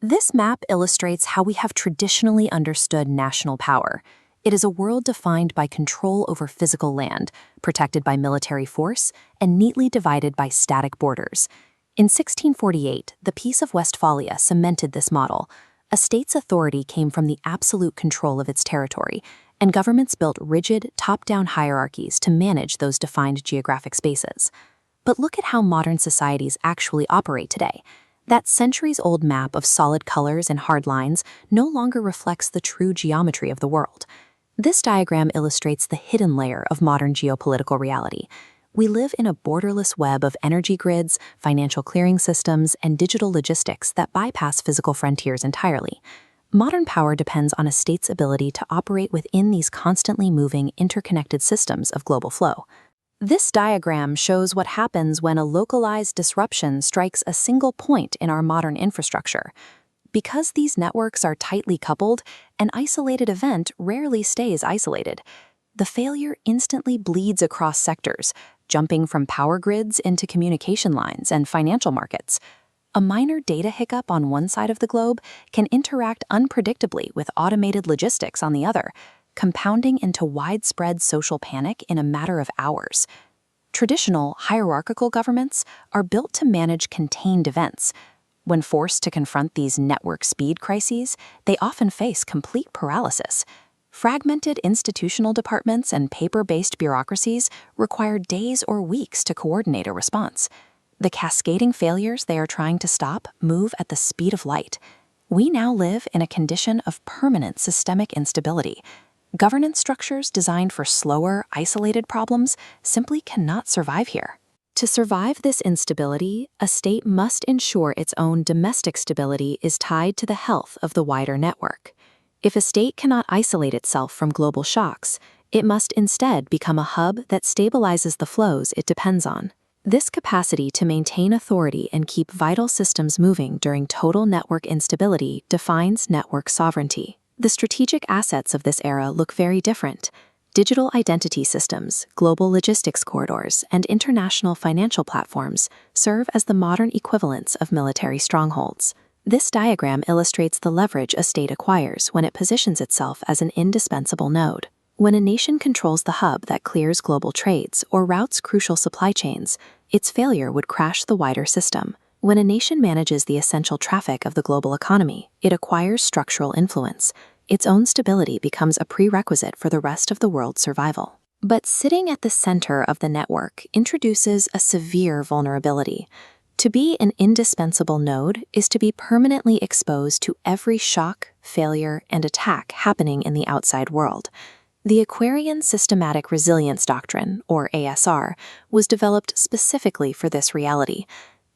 This map illustrates how we have traditionally understood national power. It is a world defined by control over physical land, protected by military force, and neatly divided by static borders. In 1648, the Peace of Westphalia cemented this model. A state's authority came from the absolute control of its territory, and governments built rigid, top-down hierarchies to manage those defined geographic spaces. But look at how modern societies actually operate today. That centuries-old map of solid colors and hard lines no longer reflects the true geometry of the world. This diagram illustrates the hidden layer of modern geopolitical reality. We live in a borderless web of energy grids, financial clearing systems, and digital logistics that bypass physical frontiers entirely. Modern power depends on a state's ability to operate within these constantly moving, interconnected systems of global flow. This diagram shows what happens when a localized disruption strikes a single point in our modern infrastructure. Because these networks are tightly coupled, an isolated event rarely stays isolated. The failure instantly bleeds across sectors, jumping from power grids into communication lines and financial markets. A minor data hiccup on one side of the globe can interact unpredictably with automated logistics on the other, compounding into widespread social panic in a matter of hours. Traditional, hierarchical governments are built to manage contained events. When forced to confront these network speed crises, they often face complete paralysis. Fragmented institutional departments and paper-based bureaucracies require days or weeks to coordinate a response. The cascading failures they are trying to stop move at the speed of light. We now live in a condition of permanent systemic instability. Governance structures designed for slower, isolated problems simply cannot survive here. To survive this instability, a state must ensure its own domestic stability is tied to the health of the wider network. If a state cannot isolate itself from global shocks, it must instead become a hub that stabilizes the flows it depends on. This capacity to maintain authority and keep vital systems moving during total network instability defines network sovereignty. The strategic assets of this era look very different. Digital identity systems, global logistics corridors, and international financial platforms serve as the modern equivalents of military strongholds. This diagram illustrates the leverage a state acquires when it positions itself as an indispensable node. When a nation controls the hub that clears global trades or routes crucial supply chains, its failure would crash the wider system. When a nation manages the essential traffic of the global economy, it acquires structural influence. Its own stability becomes a prerequisite for the rest of the world's survival. But sitting at the center of the network introduces a severe vulnerability. To be an indispensable node is to be permanently exposed to every shock, failure, and attack happening in the outside world. The Aquarian Systematic Resilience Doctrine, or ASR, was developed specifically for this reality.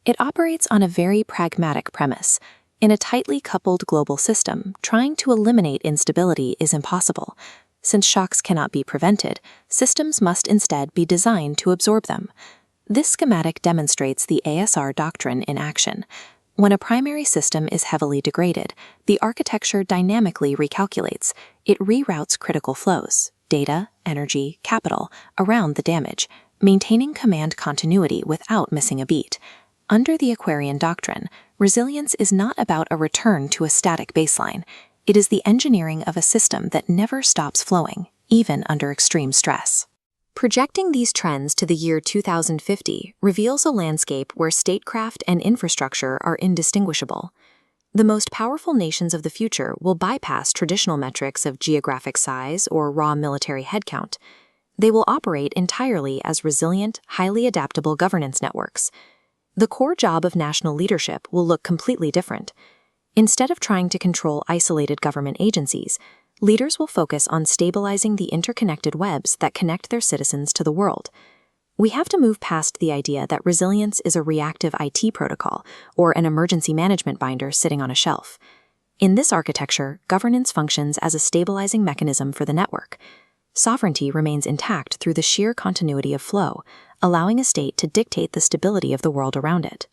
It operates on a very pragmatic premise. In a tightly coupled global system, trying to eliminate instability is impossible. Since shocks cannot be prevented, systems must instead be designed to absorb them. This schematic demonstrates the ASR doctrine in action. When a primary system is heavily degraded, the architecture dynamically recalculates. It reroutes critical flows, data, energy, capital, around the damage, maintaining command continuity without missing a beat. Under the Aquarian doctrine, resilience is not about a return to a static baseline. It is the engineering of a system that never stops flowing, even under extreme stress. Projecting these trends to the year 2050 reveals a landscape where statecraft and infrastructure are indistinguishable. The most powerful nations of the future will bypass traditional metrics of geographic size or raw military headcount. They will operate entirely as resilient, highly adaptable governance networks. The core job of national leadership will look completely different. Instead of trying to control isolated government agencies, leaders will focus on stabilizing the interconnected webs that connect their citizens to the world. We have to move past the idea that resilience is a reactive IT protocol or an emergency management binder sitting on a shelf. In this architecture, governance functions as a stabilizing mechanism for the network. Sovereignty remains intact through the sheer continuity of flow, allowing a state to dictate the stability of the world around it.